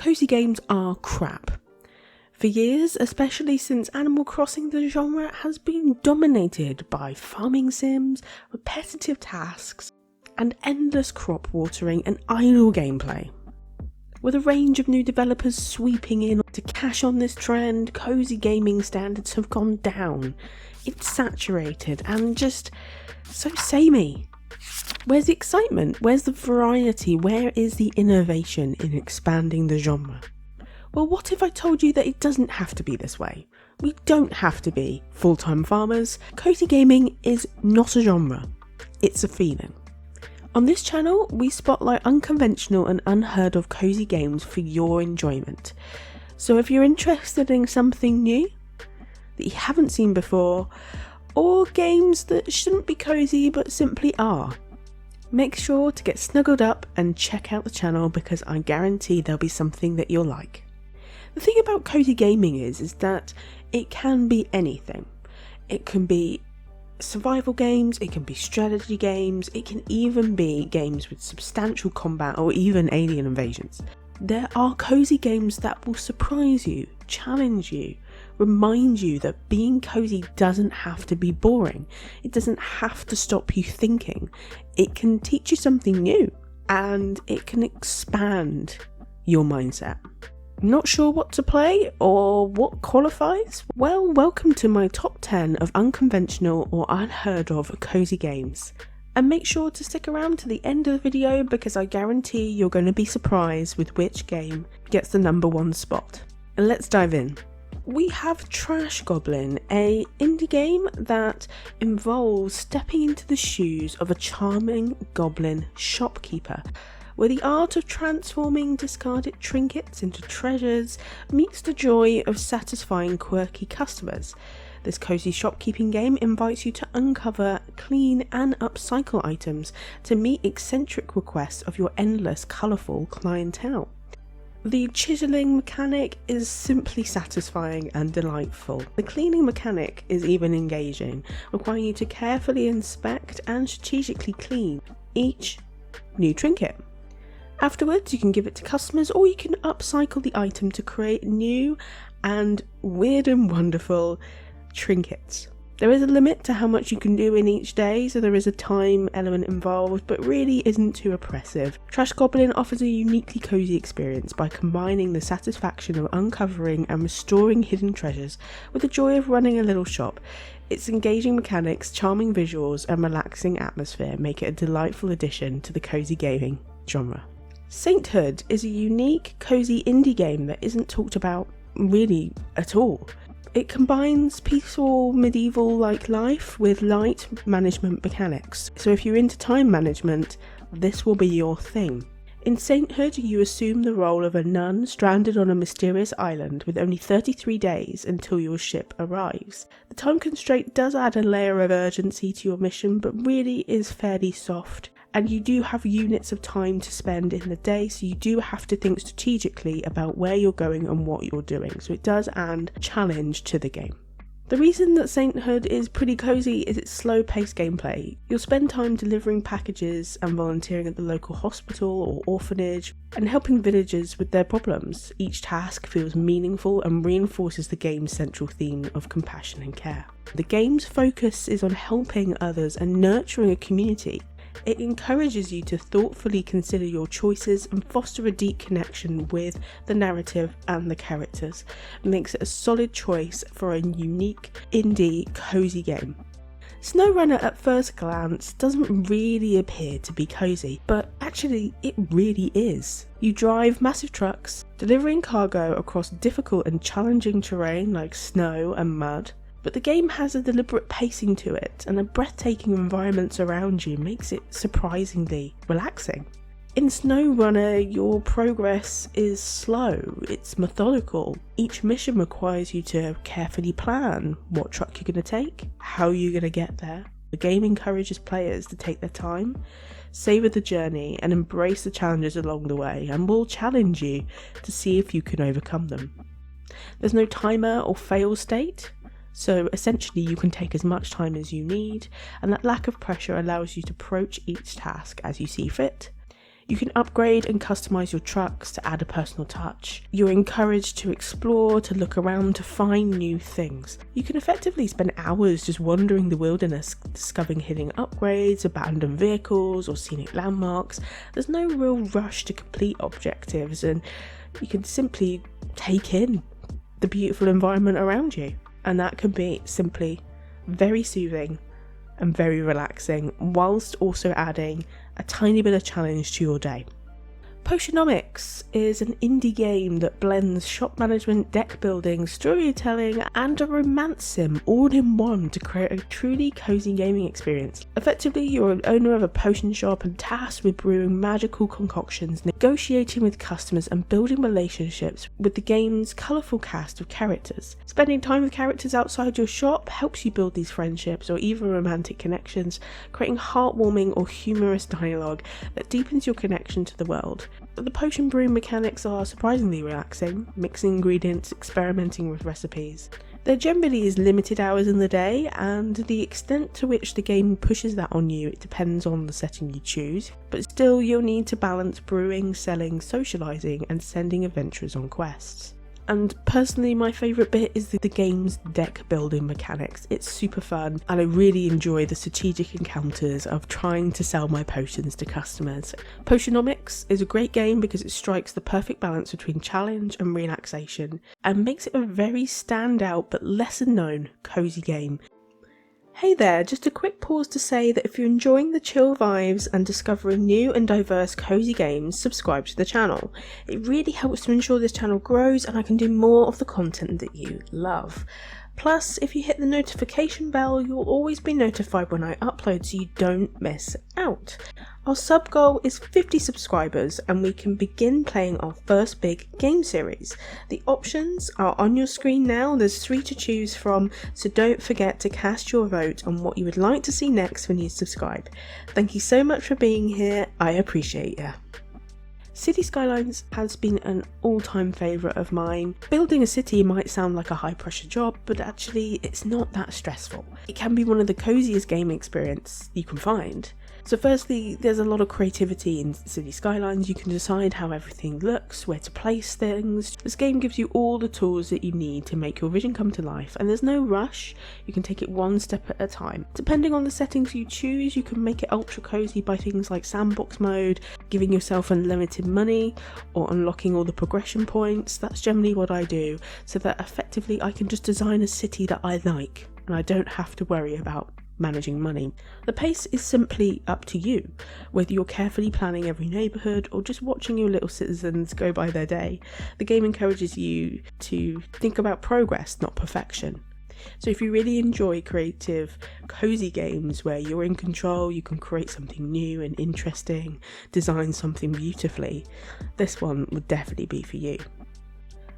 Cozy games are crap. For years, especially since Animal Crossing the genre has been dominated by farming sims, repetitive tasks, and endless crop watering and idle gameplay. With a range of new developers sweeping in to cash on this trend, cozy gaming standards have gone down. It's saturated and just so samey. Where's the excitement? Where's the variety? Where is the innovation in expanding the genre? Well, what if I told you that it doesn't have to be this way? We don't have to be full-time farmers. Cozy gaming is not a genre, it's a feeling. On this channel, we spotlight unconventional and unheard of cozy games for your enjoyment. So if you're interested in something new that you haven't seen before, or games that shouldn't be cozy but simply are, make sure to get snuggled up and check out the channel because I guarantee there'll be something that you'll like. The thing about cozy gaming is that it can be anything. It can be survival games, it can be strategy games, it can even be games with substantial combat or even alien invasions. There are cozy games that will surprise you, challenge you, remind you that being cozy doesn't have to be boring. It doesn't have to stop you thinking. It can teach you something new and it can expand your mindset. Not sure what to play or what qualifies? Well, welcome to my top 10 of unconventional or unheard of cozy games. And make sure to stick around to the end of the video because I guarantee you're going to be surprised with which game gets the number 1 spot. And let's dive in. We have Trash Goblin, a indie game that involves stepping into the shoes of a charming goblin shopkeeper, where the art of transforming discarded trinkets into treasures meets the joy of satisfying quirky customers. This cozy shopkeeping game invites you to uncover, clean and upcycle items to meet eccentric requests of your endless colourful clientele. The chiseling mechanic is simply satisfying and delightful. The cleaning mechanic is even engaging, requiring you to carefully inspect and strategically clean each new trinket. Afterwards, you can give it to customers or you can upcycle the item to create new and weird and wonderful trinkets. There is a limit to how much you can do in each day, so there is a time element involved, but really isn't too oppressive. Trash Goblin offers a uniquely cozy experience by combining the satisfaction of uncovering and restoring hidden treasures with the joy of running a little shop. Its engaging mechanics, charming visuals and relaxing atmosphere make it a delightful addition to the cozy gaming genre. Sainthood is a unique, cozy indie game that isn't talked about really at all. It combines peaceful medieval-like life with light management mechanics, so if you're into time management, this will be your thing. In Sainthood, you assume the role of a nun stranded on a mysterious island with only 33 days until your ship arrives. The time constraint does add a layer of urgency to your mission, but really is fairly soft. And you do have units of time to spend in the day, so you do have to think strategically about where you're going and what you're doing, so it does add challenge to the game. The reason that Sainthood is pretty cozy is its slow-paced gameplay. You'll spend time delivering packages and volunteering at the local hospital or orphanage and helping villagers with their problems. Each task feels meaningful and reinforces the game's central theme of compassion and care. The game's focus is on helping others and nurturing a community. It encourages you to thoughtfully consider your choices and foster a deep connection with the narrative and the characters. It makes it a solid choice for a unique, indie, cozy game. SnowRunner at first glance doesn't really appear to be cozy, but actually it really is. You drive massive trucks, delivering cargo across difficult and challenging terrain like snow and mud. But the game has a deliberate pacing to it, and the breathtaking environments around you makes it surprisingly relaxing. In SnowRunner, your progress is slow, it's methodical. Each mission requires you to carefully plan what truck you're going to take, how you're going to get there. The game encourages players to take their time, savour the journey, and embrace the challenges along the way, and will challenge you to see if you can overcome them. There's no timer or fail state. So essentially you can take as much time as you need, and that lack of pressure allows you to approach each task as you see fit. You can upgrade and customise your trucks to add a personal touch. You're encouraged to explore, to look around, to find new things. You can effectively spend hours just wandering the wilderness, discovering hidden upgrades, abandoned vehicles, or scenic landmarks. There's no real rush to complete objectives, and you can simply take in the beautiful environment around you. And that can be simply very soothing and very relaxing, whilst also adding a tiny bit of challenge to your day. Potionomics is an indie game that blends shop management, deck building, storytelling, and a romance sim all in one to create a truly cozy gaming experience. Effectively, you're an owner of a potion shop and tasked with brewing magical concoctions, negotiating with customers, and building relationships with the game's colourful cast of characters. Spending time with characters outside your shop helps you build these friendships or even romantic connections, creating heartwarming or humorous dialogue that deepens your connection to the world. The potion brewing mechanics are surprisingly relaxing, mixing ingredients, experimenting with recipes. There generally is limited hours in the day, and the extent to which the game pushes that on you, it depends on the setting you choose, but still you'll need to balance brewing, selling, socialising, and sending adventurers on quests. And personally, my favourite bit is the game's deck building mechanics. It's super fun, and I really enjoy the strategic encounters of trying to sell my potions to customers. Potionomics is a great game because it strikes the perfect balance between challenge and relaxation, and makes it a very standout but lesser known cozy game. Hey there, just a quick pause to say that if you're enjoying the chill vibes and discovering new and diverse cozy games, subscribe to the channel. It really helps to ensure this channel grows and I can do more of the content that you love. Plus, if you hit the notification bell, you'll always be notified when I upload so you don't miss out. Our sub goal is 50 subscribers and we can begin playing our first big game series. The options are on your screen now. There's 3 to choose from, so don't forget to cast your vote on what you would like to see next when you subscribe. Thank you so much for being here. I appreciate you. City Skylines has been an all-time favourite of mine. Building a city might sound like a high-pressure job, but actually it's not that stressful. It can be one of the coziest game experiences you can find. So firstly, there's a lot of creativity in City Skylines. You can decide how everything looks, where to place things. This game gives you all the tools that you need to make your vision come to life, and there's no rush. You can take it one step at a time. Depending on the settings you choose, you can make it ultra cozy by things like sandbox mode, giving yourself unlimited money, or unlocking all the progression points. That's generally what I do, so that effectively I can just design a city that I like, and I don't have to worry about managing money. The pace is simply up to you, whether you're carefully planning every neighbourhood or just watching your little citizens go by their day. The game encourages you to think about progress, not perfection. So if you really enjoy creative, cozy games where you're in control, you can create something new and interesting, design something beautifully, this one would definitely be for you.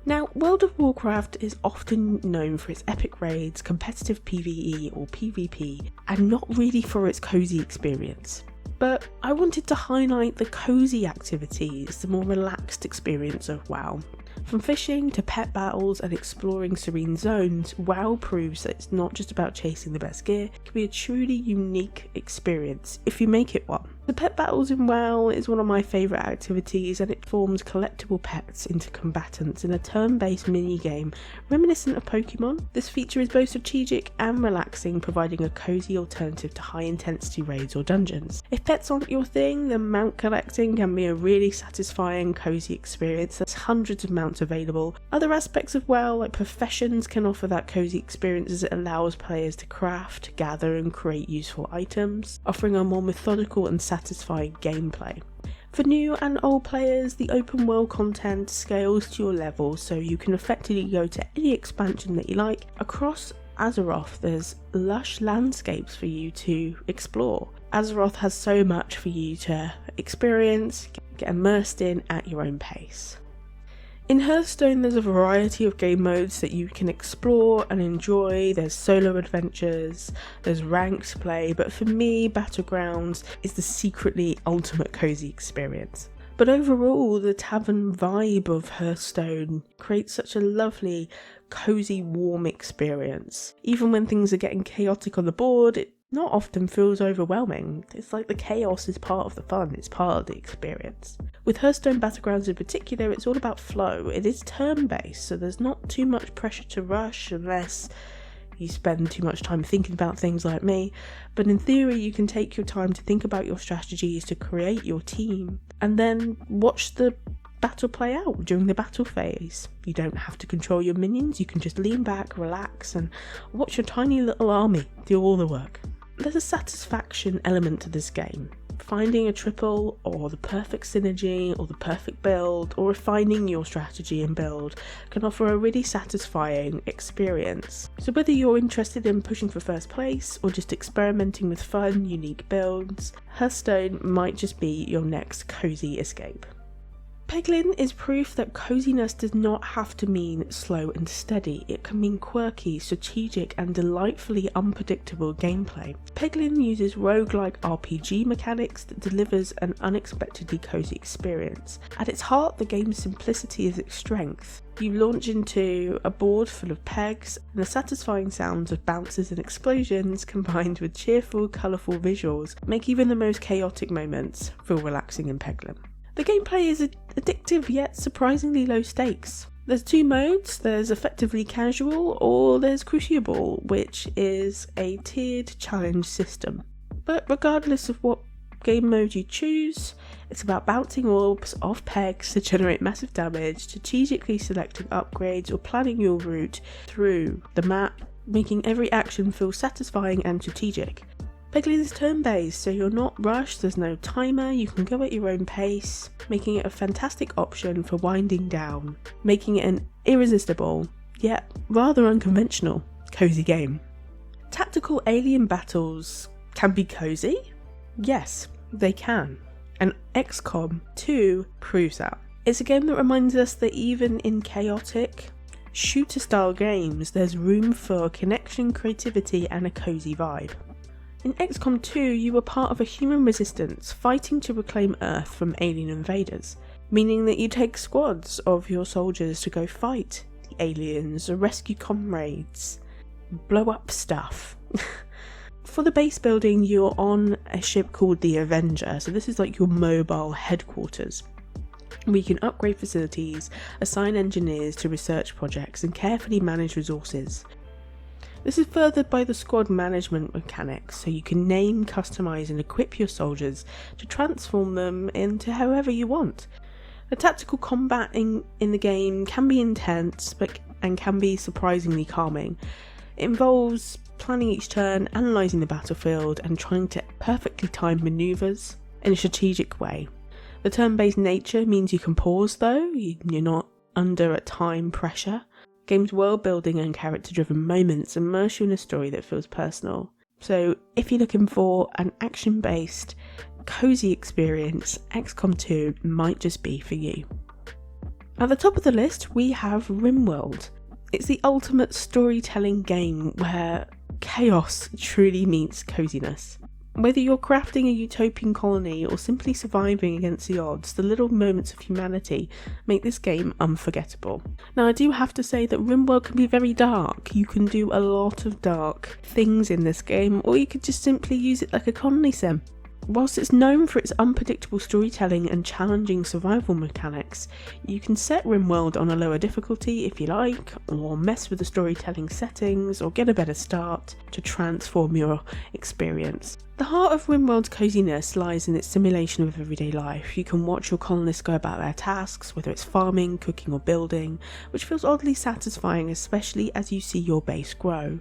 Now, World of Warcraft is often known for its epic raids, competitive PvE or PvP, and not really for its cozy experience. But I wanted to highlight the cozy activities, the more relaxed experience of WoW. From fishing to pet battles and exploring serene zones, WoW proves that it's not just about chasing the best gear, it can be a truly unique experience if you make it one. The pet battles in WoW is one of my favourite activities, and it forms collectible pets into combatants in a turn-based mini-game reminiscent of Pokemon. This feature is both strategic and relaxing, providing a cozy alternative to high-intensity raids or dungeons. If pets aren't your thing, then mount collecting can be a really satisfying, cozy experience. There's hundreds of mounts available. Other aspects of WoW, like professions, can offer that cozy experience as it allows players to craft, gather and create useful items, offering a more methodical and satisfying gameplay. For new and old players, the open world content scales to your level, so you can effectively go to any expansion that you like. Across Azeroth, there's lush landscapes for you to explore. Azeroth has so much for you to experience, get immersed in at your own pace. In Hearthstone, there's a variety of game modes that you can explore and enjoy. There's solo adventures, there's ranked play, but for me, Battlegrounds is the secretly ultimate cozy experience. But overall, the tavern vibe of Hearthstone creates such a lovely, cozy, warm experience. Even when things are getting chaotic on the board, it not often feels overwhelming. It's like the chaos is part of the fun, it's part of the experience. With Hearthstone Battlegrounds in particular, it's all about flow. It is turn-based, so there's not too much pressure to rush unless you spend too much time thinking about things like me, but in theory you can take your time to think about your strategies to create your team and then watch the battle play out during the battle phase. You don't have to control your minions, you can just lean back, relax and watch your tiny little army do all the work. There's a satisfaction element to this game. Finding a triple or the perfect synergy or the perfect build or refining your strategy and build can offer a really satisfying experience. So whether you're interested in pushing for first place or just experimenting with fun, unique builds, Hearthstone might just be your next cozy escape. Peglin is proof that coziness does not have to mean slow and steady. It can mean quirky, strategic and delightfully unpredictable gameplay. Peglin uses roguelike RPG mechanics that delivers an unexpectedly cozy experience. At its heart, the game's simplicity is its strength. You launch into a board full of pegs, and the satisfying sounds of bounces and explosions combined with cheerful, colourful visuals make even the most chaotic moments feel relaxing in Peglin. The gameplay is addictive yet surprisingly low stakes. There's two modes, there's effectively casual or there's crucible, which is a tiered challenge system. But regardless of what game mode you choose, it's about bouncing orbs off pegs to generate massive damage, strategically selecting upgrades or planning your route through the map, making every action feel satisfying and strategic. Peglin is turn-based, so you're not rushed, there's no timer, you can go at your own pace, making it a fantastic option for winding down, making it an irresistible, yet rather unconventional, cozy game. Tactical alien battles can be cozy? Yes, they can, and XCOM 2 proves that. It's a game that reminds us that even in chaotic, shooter-style games, there's room for connection, creativity, and a cozy vibe. In XCOM 2, you were part of a human resistance fighting to reclaim Earth from alien invaders, meaning that you take squads of your soldiers to go fight the aliens, rescue comrades, blow up stuff. For the base building, you're on a ship called the Avenger, so this is like your mobile headquarters, where you can upgrade facilities, assign engineers to research projects, and carefully manage resources. This is furthered by the squad management mechanics, so you can name, customise and equip your soldiers to transform them into however you want. The tactical combat in the game can be intense and can be surprisingly calming. It involves planning each turn, analysing the battlefield and trying to perfectly time manoeuvres in a strategic way. The turn-based nature means you can pause though, you're not under a time pressure. Game's world building and character driven moments immerse you in a story that feels personal. So if you're looking for an action based, cozy experience, XCOM 2 might just be for you. At the top of the list we have RimWorld. It's the ultimate storytelling game where chaos truly meets coziness. Whether you're crafting a utopian colony or simply surviving against the odds, the little moments of humanity make this game unforgettable. Now I do have to say that RimWorld can be very dark. You can do a lot of dark things in this game, or you could just simply use it like a colony sim. Whilst it's known for its unpredictable storytelling and challenging survival mechanics, you can set RimWorld on a lower difficulty if you like, or mess with the storytelling settings, or get a better start to transform your experience. The heart of RimWorld's coziness lies in its simulation of everyday life. You can watch your colonists go about their tasks, whether it's farming, cooking or building, which feels oddly satisfying, especially as you see your base grow.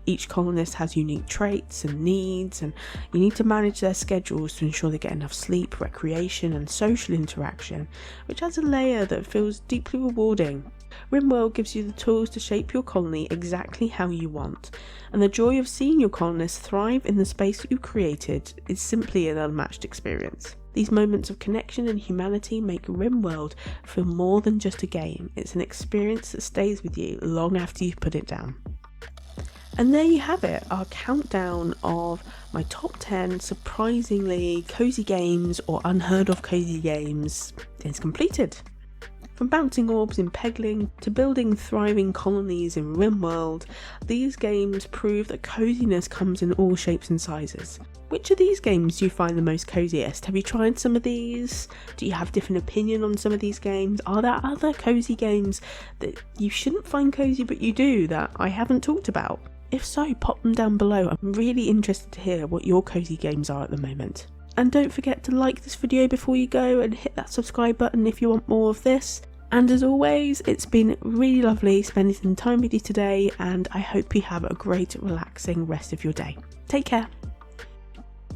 Each colonist has unique traits and needs, and you need to manage their schedules to ensure they get enough sleep, recreation and social interaction, which adds a layer that feels deeply rewarding. RimWorld gives you the tools to shape your colony exactly how you want, and the joy of seeing your colonists thrive in the space you created is simply an unmatched experience. These moments of connection and humanity make RimWorld feel more than just a game. It's an experience that stays with you long after you've put it down. And there you have it, our countdown of my top 10 surprisingly cozy games or unheard of cozy games is completed. From bouncing orbs in Pegling to building thriving colonies in RimWorld, these games prove that coziness comes in all shapes and sizes. Which of these games do you find the most coziest? Have you tried some of these? Do you have a different opinion on some of these games? Are there other cozy games that you shouldn't find cozy but you do that I haven't talked about? If so, pop them down below. I'm really interested to hear what your cozy games are at the moment. And don't forget to like this video before you go and hit that subscribe button if you want more of this. And as always, it's been really lovely spending some time with you today, and I hope you have a great, relaxing rest of your day. Take care.